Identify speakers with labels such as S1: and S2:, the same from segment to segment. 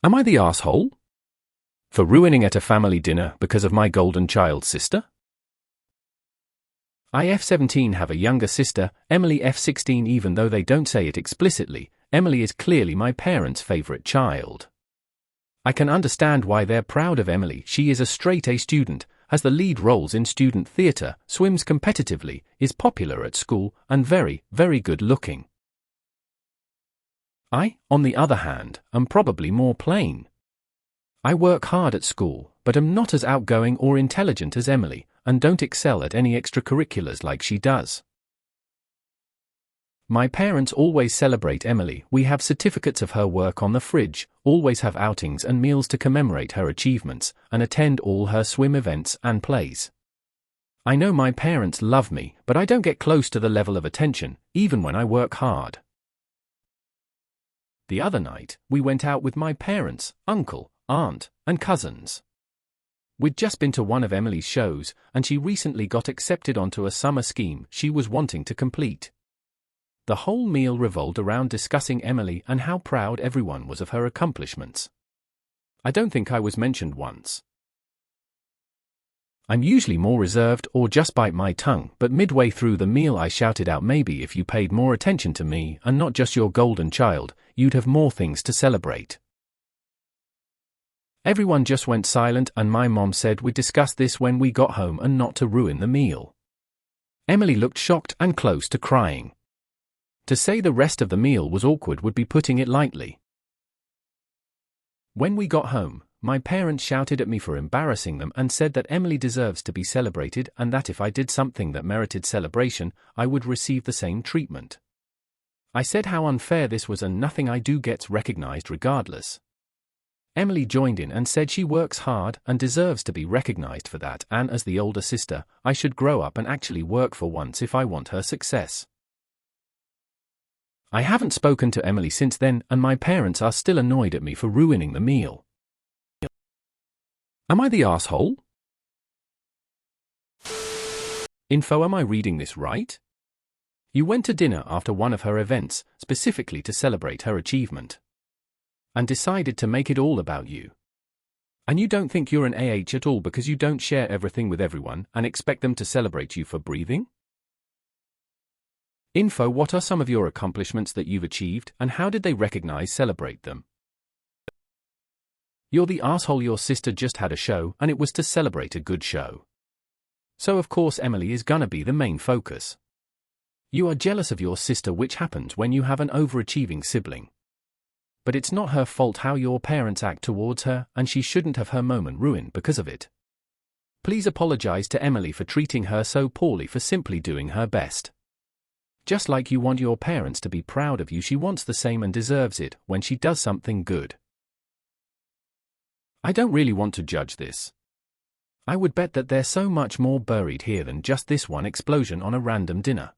S1: Am I the asshole? For ruining at a family dinner because of my golden child sister? I F17 have a younger sister, Emily F16. Even though they don't say it explicitly, Emily is clearly my parents' favorite child. I can understand why they're proud of Emily. She is a straight A student, has the lead roles in student theatre, swims competitively, is popular at school, and very, very good looking. I, on the other hand, am probably more plain. I work hard at school, but am not as outgoing or intelligent as Emily, and don't excel at any extracurriculars like she does. My parents always celebrate Emily. We have certificates of her work on the fridge, always have outings and meals to commemorate her achievements, and attend all her swim events and plays. I know my parents love me, but I don't get close to the level of attention, even when I work hard. The other night, we went out with my parents, uncle, aunt, and cousins. We'd just been to one of Emily's shows, and she recently got accepted onto a summer scheme she was wanting to complete. The whole meal revolved around discussing Emily and how proud everyone was of her accomplishments. I don't think I was mentioned once. I'm usually more reserved or just bite my tongue, but midway through the meal I shouted out, maybe if you paid more attention to me and not just your golden child, you'd have more things to celebrate. Everyone just went silent, and my mom said we'd discuss this when we got home and not to ruin the meal. Emily looked shocked and close to crying. To say the rest of the meal was awkward would be putting it lightly. When we got home, my parents shouted at me for embarrassing them and said that Emily deserves to be celebrated and that if I did something that merited celebration, I would receive the same treatment. I said how unfair this was and nothing I do gets recognized regardless. Emily joined in and said she works hard and deserves to be recognized for that, and as the older sister, I should grow up and actually work for once if I want her success. I haven't spoken to Emily since then, and my parents are still annoyed at me for ruining the meal. Am I the asshole? Info, am I reading this right? You went to dinner after one of her events, specifically to celebrate her achievement, and decided to make it all about you. And you don't think you're an AH at all because you don't share everything with everyone and expect them to celebrate you for breathing? Info, what are some of your accomplishments that you've achieved, and how did they celebrate them? You're the asshole. Your sister just had a show, and it was to celebrate a good show. So of course Emily is gonna be the main focus. You are jealous of your sister, which happens when you have an overachieving sibling. But it's not her fault how your parents act towards her, and she shouldn't have her moment ruined because of it. Please apologize to Emily for treating her so poorly for simply doing her best. Just like you want your parents to be proud of you, she wants the same and deserves it when she does something good. I don't really want to judge this. I would bet that there's so much more buried here than just this one explosion on a random dinner.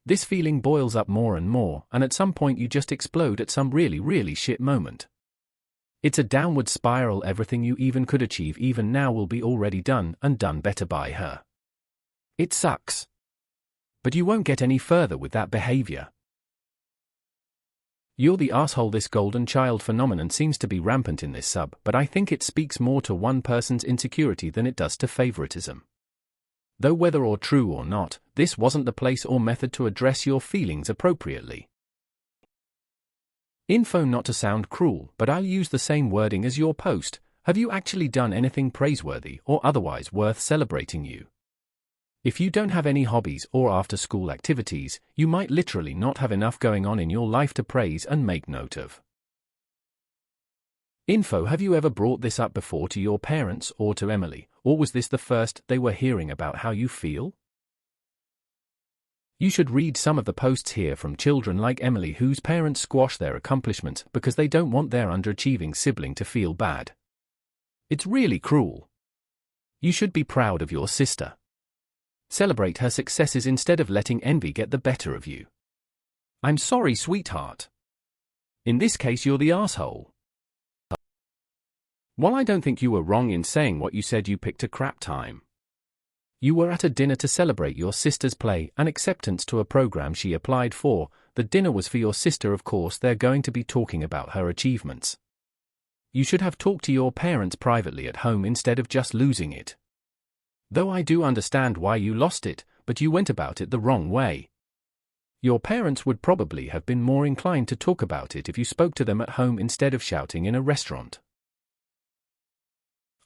S1: This feeling boils up more and more, and at some point you just explode at some really, really shit moment. It's a downward spiral. Everything you even could achieve even now will be already done, and done better by her. It sucks. But you won't get any further with that behavior. You're the asshole. This golden child phenomenon seems to be rampant in this sub, but I think it speaks more to one person's insecurity than it does to favoritism. Though whether or true or not, this wasn't the place or method to address your feelings appropriately. Info, not to sound cruel, but I'll use the same wording as your post. Have you actually done anything praiseworthy or otherwise worth celebrating you? If you don't have any hobbies or after-school activities, you might literally not have enough going on in your life to praise and make note of. Info, have you ever brought this up before to your parents or to Emily, or was this the first they were hearing about how you feel? You should read some of the posts here from children like Emily whose parents squash their accomplishments because they don't want their underachieving sibling to feel bad. It's really cruel. You should be proud of your sister. Celebrate her successes instead of letting envy get the better of you. I'm sorry, sweetheart. In this case, you're the asshole. While I don't think you were wrong in saying what you said, you picked a crap time. You were at a dinner to celebrate your sister's play and acceptance to a program she applied for. The dinner was for your sister, of course they're going to be talking about her achievements. You should have talked to your parents privately at home instead of just losing it. Though I do understand why you lost it, but you went about it the wrong way. Your parents would probably have been more inclined to talk about it if you spoke to them at home instead of shouting in a restaurant.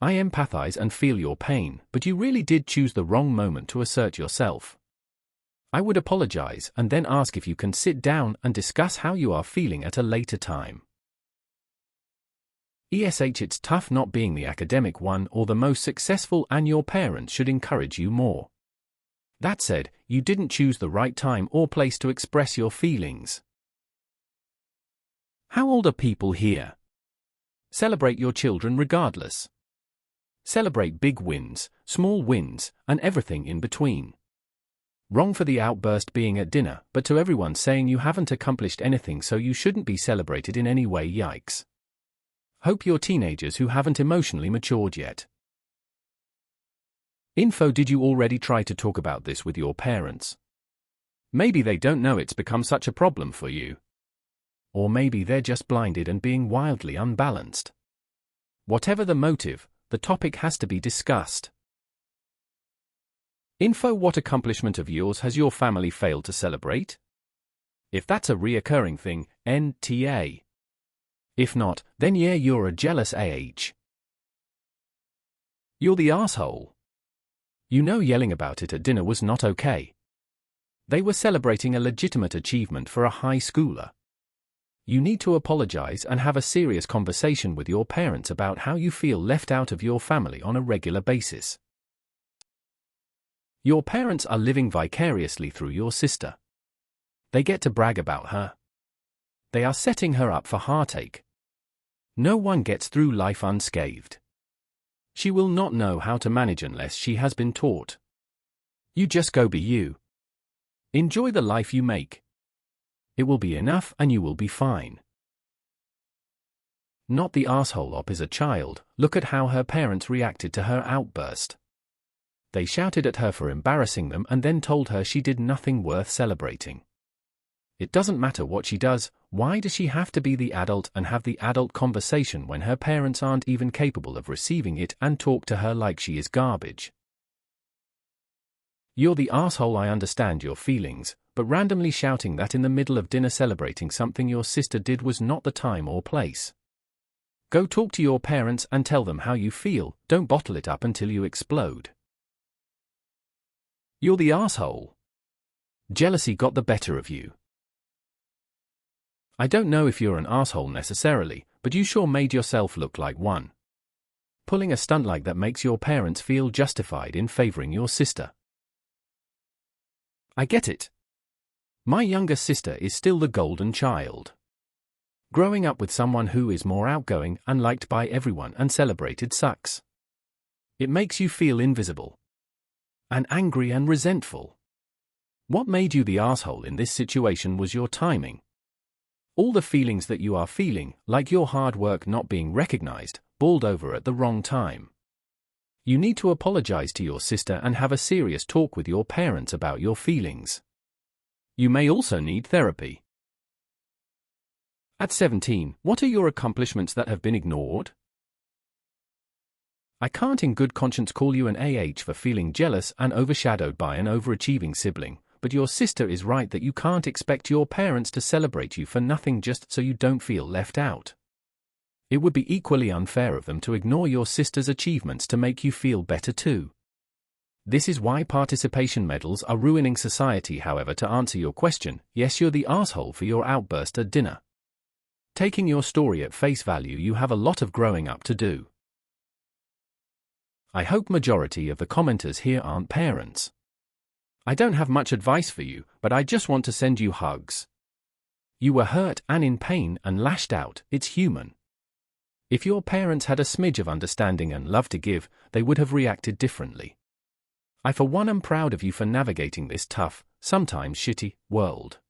S1: I empathize and feel your pain, but you really did choose the wrong moment to assert yourself. I would apologize and then ask if you can sit down and discuss how you are feeling at a later time. It's tough not being the academic one or the most successful, and your parents should encourage you more. That said, you didn't choose the right time or place to express your feelings. How old are people here? Celebrate your children regardless. Celebrate big wins, small wins, and everything in between. Wrong for the outburst being at dinner, but to everyone saying you haven't accomplished anything so you shouldn't be celebrated in any way, yikes. Hope you're teenagers who haven't emotionally matured yet. Did you already try to talk about this with your parents? Maybe they don't know it's become such a problem for you. Or maybe they're just blinded and being wildly unbalanced. Whatever the motive, the topic has to be discussed. What accomplishment of yours has your family failed to celebrate? If that's a reoccurring thing, NTA. If not, then yeah, you're a jealous AH. You're the asshole. You know yelling about it at dinner was not okay. They were celebrating a legitimate achievement for a high schooler. You need to apologize and have a serious conversation with your parents about how you feel left out of your family on a regular basis. Your parents are living vicariously through your sister. They get to brag about her. They are setting her up for heartache. No one gets through life unscathed. She will not know how to manage unless she has been taught. You just go be you. Enjoy the life you make. It will be enough and you will be fine. Not the asshole op is a child. Look at how her parents reacted to her outburst. They shouted at her for embarrassing them and then told her she did nothing worth celebrating. It doesn't matter what she does. Why does she have to be the adult and have the adult conversation when her parents aren't even capable of receiving it and talk to her like she is garbage? You're the asshole. I understand your feelings, but randomly shouting that in the middle of dinner celebrating something your sister did was not the time or place. Go talk to your parents and tell them how you feel. Don't bottle it up until you explode. You're the asshole. Jealousy got the better of you. I don't know if you're an asshole necessarily, but you sure made yourself look like one. Pulling a stunt like that makes your parents feel justified in favoring your sister. I get it. My younger sister is still the golden child. Growing up with someone who is more outgoing and liked by everyone and celebrated sucks. It makes you feel invisible. And angry and resentful. What made you the asshole in this situation was your timing. All the feelings that you are feeling, like your hard work not being recognized, balled over at the wrong time. You need to apologize to your sister and have a serious talk with your parents about your feelings. You may also need therapy. At 17, what are your accomplishments that have been ignored? I can't in good conscience call you an AH for feeling jealous and overshadowed by an overachieving sibling. But your sister is right that you can't expect your parents to celebrate you for nothing just so you don't feel left out. It would be equally unfair of them to ignore your sister's achievements to make you feel better too. This is why participation medals are ruining society. However, to answer your question, yes, you're the asshole for your outburst at dinner. Taking your story at face value, you have a lot of growing up to do. I hope majority of the commenters here aren't parents. I don't have much advice for you, but I just want to send you hugs. You were hurt and in pain and lashed out. It's human. If your parents had a smidge of understanding and love to give, they would have reacted differently. I for one am proud of you for navigating this tough, sometimes shitty, world.